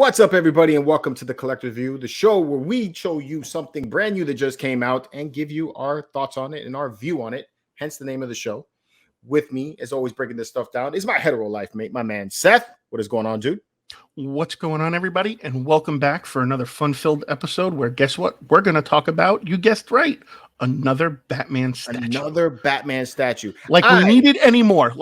What's up, everybody, and welcome to the Collector's View, the show where we show you something brand new that just came out and give you our thoughts on it and our view on it, hence the name of the show. With me, as always, breaking this stuff down, is my hetero life mate, my man, Seth. What is going on, dude? What's going on, everybody? And welcome back for another fun-filled episode where, guess what? We're going to talk about, you guessed right, another Batman statue. Another Batman statue. We needed any more.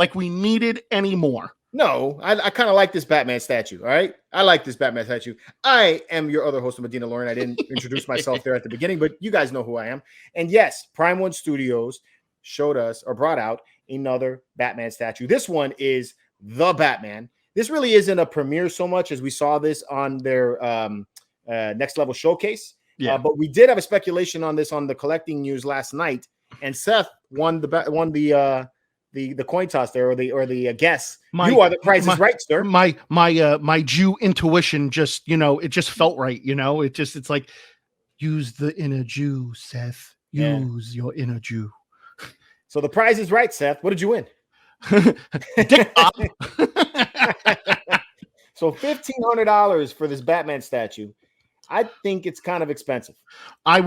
No, I kind of like this Batman statue, all right? I like this Batman statue. I am your other host, Medina Lauren. I didn't introduce myself there at the beginning, but you guys know who I am. And yes, Prime One Studios showed us or brought out another Batman statue. This one is the Batman. This really isn't a premiere so much as we saw this on their Next Level Showcase. Yeah. But we did have a speculation on this on the collecting news last night, and Seth won the coin toss there, or the guess. You are the Price is Right, sir. My Jew intuition just, it just felt right. It's like, use the inner Jew, Seth. Use your inner Jew. So the Price is Right, Seth. What did you win? Dick up. So $1,500 for this Batman statue. I think it's kind of expensive. I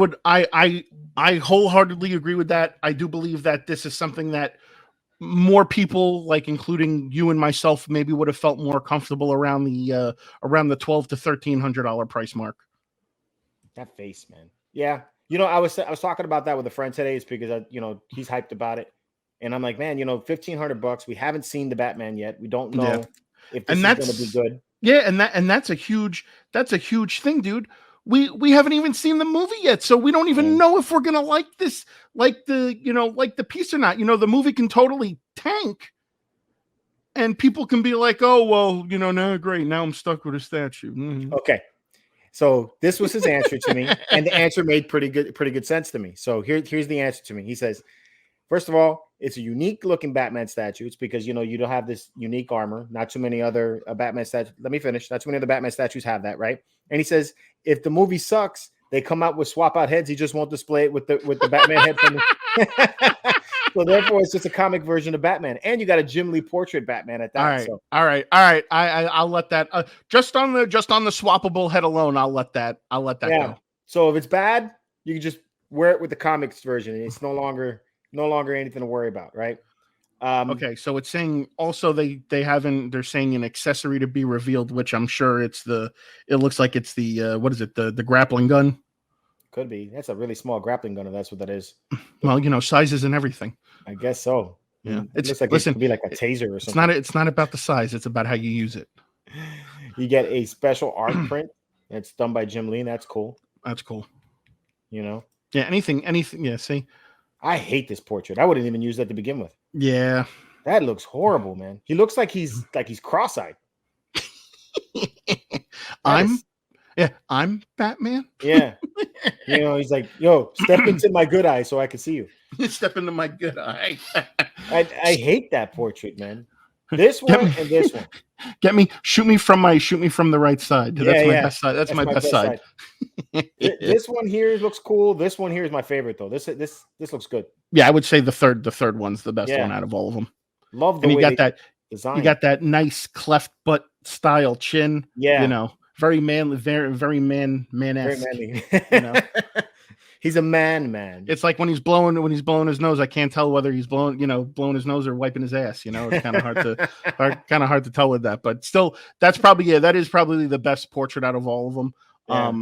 wholeheartedly agree with that. I do believe that this is something that more people, like including you and myself, maybe would have felt more comfortable around the $1,200 to $1,300 price mark. That face, man. Yeah, I was talking about that with a friend today. It's because he's hyped about it, and I'm like, man, $1,500. We haven't seen the Batman yet. We don't know if this is going to be good. Yeah, and that's a huge thing, dude. We haven't even seen the movie yet, so we don't even know if we're gonna like this, like the piece or not. The movie can totally tank, and people can be like, "Oh, well, no, great. Now I'm stuck with a statue." Mm-hmm. Okay, so this was his answer to me, and the answer made pretty good sense to me. So here's the answer to me. He says, first of all, it's a unique looking Batman statue. It's because, you don't have this unique armor. Not too many other Batman statues. Let me finish. Not too many other Batman statues have that, right? And he says, if the movie sucks, they come out with swap out heads. He just won't display it with the Batman head. So therefore, it's just a comic version of Batman. And you got a Jim Lee portrait Batman at that. All right. I'll let that just on the swappable head alone. I'll let that go. So if it's bad, you can just wear it with the comics version. And it's no longer anything to worry about, right? Okay, so it's saying also they're saying an accessory to be revealed, which I'm sure it looks like it's the what is it, the grappling gun? Could be. That's a really small grappling gun if that's what that is. Well, sizes and everything. I guess so. Yeah. It looks like it could be like a taser or something. It's not about the size, it's about how you use it. You get a special art print that's done by Jim Lee, and that's cool. That's cool. Yeah, anything, yeah, see. I hate this portrait. I wouldn't even use that to begin with. Yeah. That looks horrible, man. He looks like he's cross-eyed. I'm Batman. Yeah. He's like, yo, step into my good eye so I can see you. Step into my good eye. I hate that portrait, man. This one and this one. Shoot me from the right side. That's my best side. That's my best side. This one here looks cool. This one here is my favorite though. This looks good. Yeah, I would say the third one's the best one out of all of them. Love the way you got that design. You got that nice cleft butt style chin. Yeah. Very manly, very man-esque. Very manly. He's a man. It's like when he's blowing his nose, I can't tell whether he's blowing his nose or wiping his ass. It's kind of hard to tell with that. But still, that is probably the best portrait out of all of them. Yeah.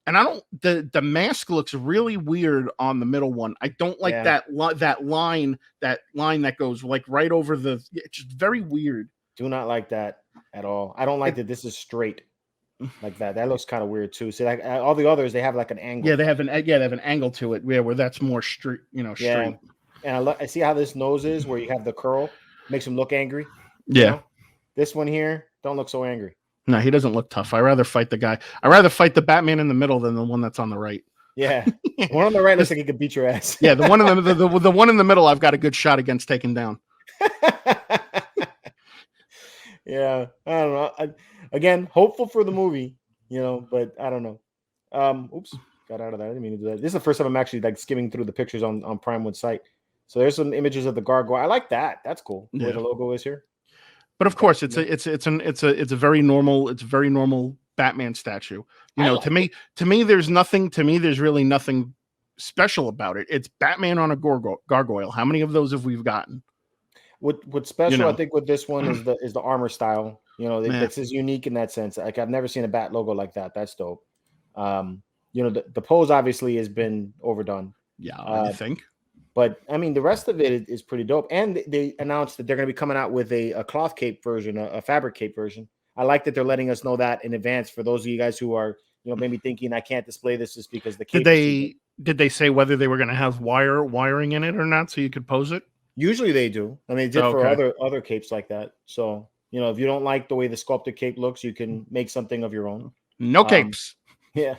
And the mask looks really weird on the middle one. I don't like that line that goes like right over it's just very weird. Do not like that at all. I don't like that this is straight. Like that. That looks kind of weird too. See, like all the others, they have like an angle. Yeah, they have an angle to it. Yeah, where that's more straight. Straight. And I see how this nose is, where you have the curl, makes him look angry. Yeah. This one here, don't look so angry. No, he doesn't look tough. I'd rather fight the Batman in the middle than the one that's on the right. Yeah, the one on the right looks like he could beat your ass. Yeah, the one in the middle, I've got a good shot against taking down. Yeah, I don't know. Again, hopeful for the movie, but I don't know. Oops, got out of that. I didn't mean to do that. This is the first time I'm actually like skimming through the pictures on Prime One site. So there's some images of the gargoyle. I like that. That's cool. Yeah. Where the logo is here. But of course, it's a very normal Batman statue. Like To me, there's nothing. To me, there's really nothing special about it. It's Batman on a gargoyle. How many of those have we gotten? What's special, I think, with this one is the armor style. That's is unique in that sense. Like I've never seen a bat logo like that. That's dope. The pose obviously has been overdone. Yeah, I think. But I mean, the rest of it is pretty dope. And they announced that they're going to be coming out with a cloth cape version, a fabric cape version. I like that they're letting us know that in advance for those of you guys who are, maybe thinking I can't display this just because the cape. Did they say whether they were going to have wiring in it or not so you could pose it? Usually they do. I mean, they did for other capes like that. So, if you don't like the way the sculpted cape looks, you can make something of your own. No capes. Yeah.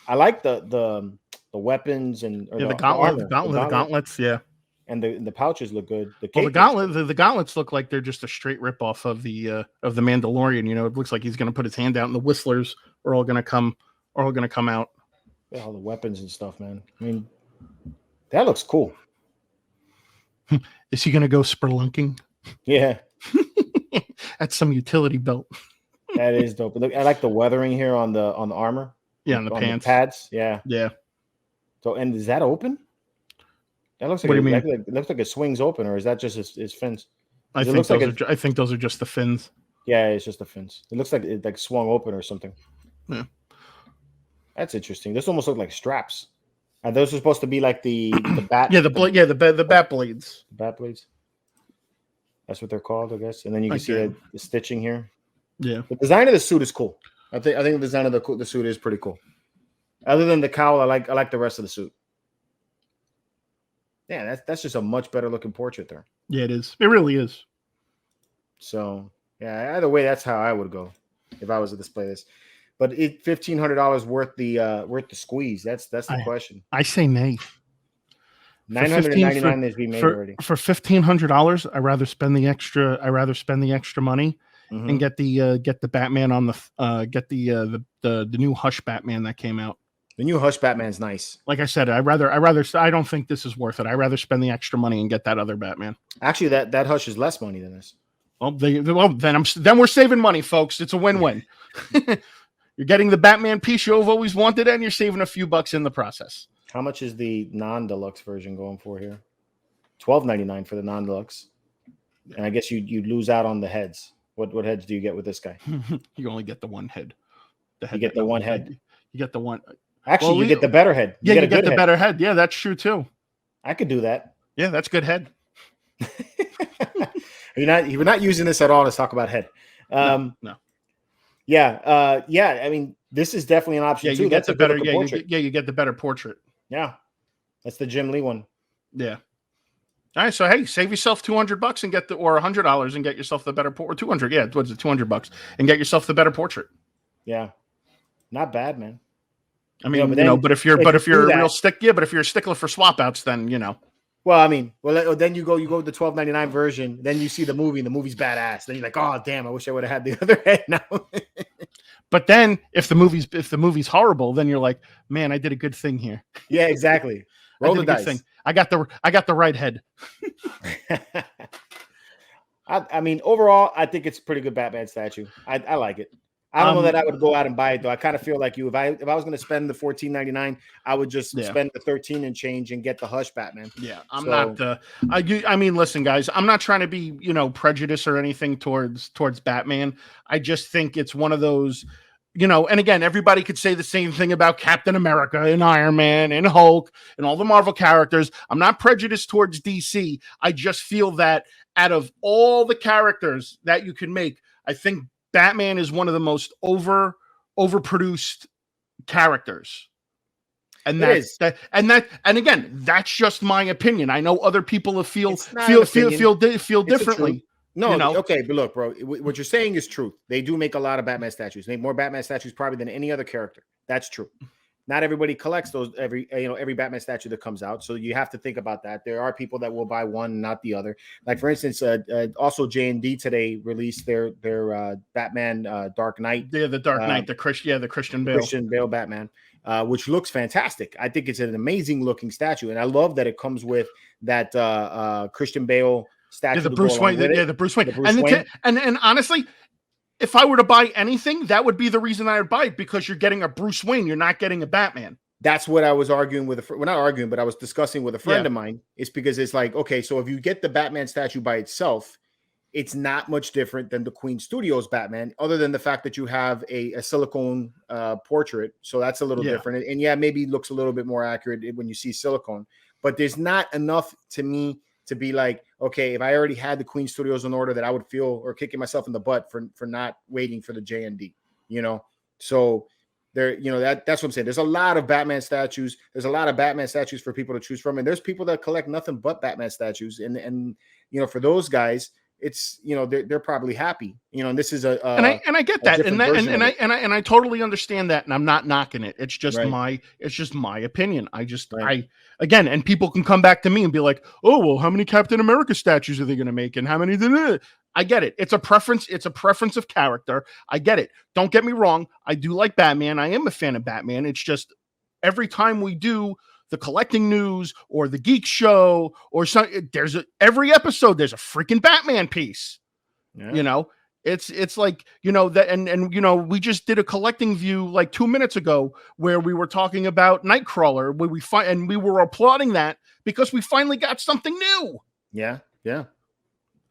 I like the weapons and the gauntlets, yeah. And the pouches look good. The gauntlets look like they're just a straight ripoff of the Mandalorian. It looks like he's going to put his hand out, and the whistlers are all going to come out. Yeah, all the weapons and stuff, man. I mean, that looks cool. Is he going to go spelunking? Yeah, that's some utility belt. That is dope. Look, I like the weathering here on the armor. Yeah, on the pants, the pads. Yeah. So, and is that open? That looks like. What do you mean? It looks like it swings open, or is that just his fins? I think those are just the fins. Yeah, it's just the fins. It looks like it swung open or something. Yeah, that's interesting. This almost looks like straps. Are those supposed to be like the bat? The bat blades. The bat blades. That's what they're called, I guess. And then you can see the stitching here. Yeah. The design of the suit is cool. I think the design of the suit is pretty cool. Other than the cowl, I like the rest of the suit. Yeah, that's just a much better looking portrait there. Yeah, it is. It really is. So yeah, either way, that's how I would go if I was to display this. But $1,500 worth the squeeze. That's the question. I say nay. $999 is being made already. For $1,500, I rather spend the extra money and get the Batman on the new Hush Batman that came out. The new Hush Batman's nice. Like I said, I don't think this is worth it. I'd rather spend the extra money and get that other Batman. Actually, that Hush is less money than this. Well, then we're saving money, folks. It's a win-win. You're getting the Batman piece you've always wanted, and you're saving a few bucks in the process. How much is the non-deluxe version going for here? $12.99 for the non-deluxe. And I guess you lose out on the heads. What heads do you get with this guy? You only get the one head. You get the one head. You get the one. Actually, you get the better head. You get the better head. Yeah, that's true too. I could do that. Yeah, that's good head. You're not using this at all to talk about head. No. Yeah. I mean, this is definitely an option too. You get the better. You get the better portrait. Yeah, that's the Jim Lee one. Yeah. All right, so hey, save yourself $200 and get or $100 and get yourself the better or 200. Yeah, what's it, $200 and get yourself the better portrait. Yeah, not bad, man. I mean, but if you're a real but if you're a stickler for swap outs, then Well, I mean, then you go to the $12.99 version. Then you see the movie, and the movie's badass. Then you're like, oh damn, I wish I would have had the other head now. But then if the movie's horrible, then you're like, man, I did a good thing here. Yeah, exactly. Roll the dice. Thing. I got the right head. I mean, overall, I think it's a pretty good Batman statue. I like it. I don't know that I would go out and buy it though. I kind of feel like you. If I was going to spend the $14.99, I would just spend the $13 and change and get the Hush Batman. Yeah, I mean, listen, guys, I'm not trying to be prejudiced or anything towards Batman. I just think it's one of those. And again, everybody could say the same thing about Captain America and Iron Man and Hulk and all the Marvel characters. I'm not prejudiced towards DC. I just feel that out of all the characters that you can make, I think Batman is one of the most overproduced characters. And again, that's just my opinion. I know other people feel differently. No, okay, but look, bro, what you're saying is true. They do make a lot of Batman statues. They make more Batman statues probably than any other character. That's true. Not everybody collects those every Batman statue that comes out. So you have to think about that. There are people that will buy one, not the other. Like for instance, also J&D today released their Batman Dark Knight. Yeah, the Dark Knight, the Christian Bale Batman, which looks fantastic. I think it's an amazing looking statue, and I love that it comes with that Christian Bale statue. The Bruce Wayne. And honestly, if I were to buy anything, that would be the reason I would buy it, because you're getting a Bruce Wayne. You're not getting a Batman. That's what I was arguing with. Well, not arguing, but I was discussing with a friend of mine. It's because it's like, okay, so if you get the Batman statue by itself, it's not much different than the Queen Studios Batman, other than the fact that you have a silicone portrait. So that's a little different. And yeah, maybe it looks a little bit more accurate when you see silicone. But there's not enough to me to be like, okay, if I already had the Queen Studios in order, that I would feel or kicking myself in the butt for not waiting for the JND, you know? So there, you know, that's what I'm saying. There's a lot of Batman statues. There's a lot of Batman statues for people to choose from. And there's people that collect nothing but Batman statues. And you know, for those guys, it's, you know, they're probably happy, you know, and this is and I get that, and I totally understand that, and I'm not knocking it. It's just my opinion. I again, and people can come back to me and be like, oh, well, how many Captain America statues are they going to make, and how many? I get it. It's a preference. It's a preference of character. I get it. Don't get me wrong. I do like Batman. I am a fan of Batman. It's just every time we do the collecting news or the geek show or something, every episode there's a freaking Batman piece. You know, it's like, you know, that and you know, we just did a collecting view like 2 minutes ago where we were talking about Nightcrawler, where and we were applauding that because we finally got something new. Yeah. No,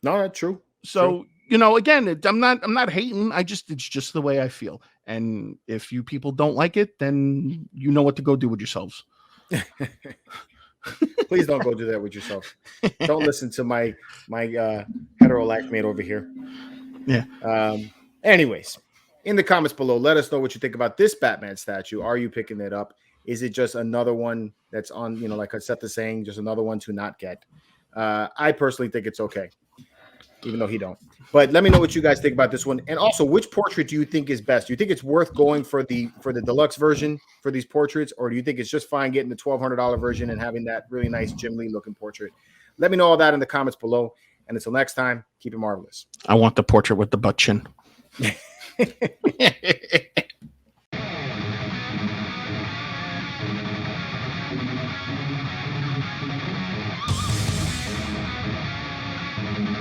that's true. So true. You know, again, I'm not hating. It's just the way I feel. And if you people don't like it, then you know what to go do with yourselves. Please don't go do that with yourself. Don't listen to my hetero life mate over here. Yeah. Anyways, in the comments below, let us know what you think about this Batman statue. Are you picking it up? Is it just another one that's on, you know, like Seth is saying, just another one to not get? I personally think it's okay, even though he don't. But let me know what you guys think about this one. And also, which portrait do you think is best? Do you think it's worth going for the deluxe version for these portraits, or do you think it's just fine getting the $1,200 version and having that really nice Jim Lee looking portrait? Let me know all that in the comments below. And until next time, keep it marvelous. I want the portrait with the butt chin.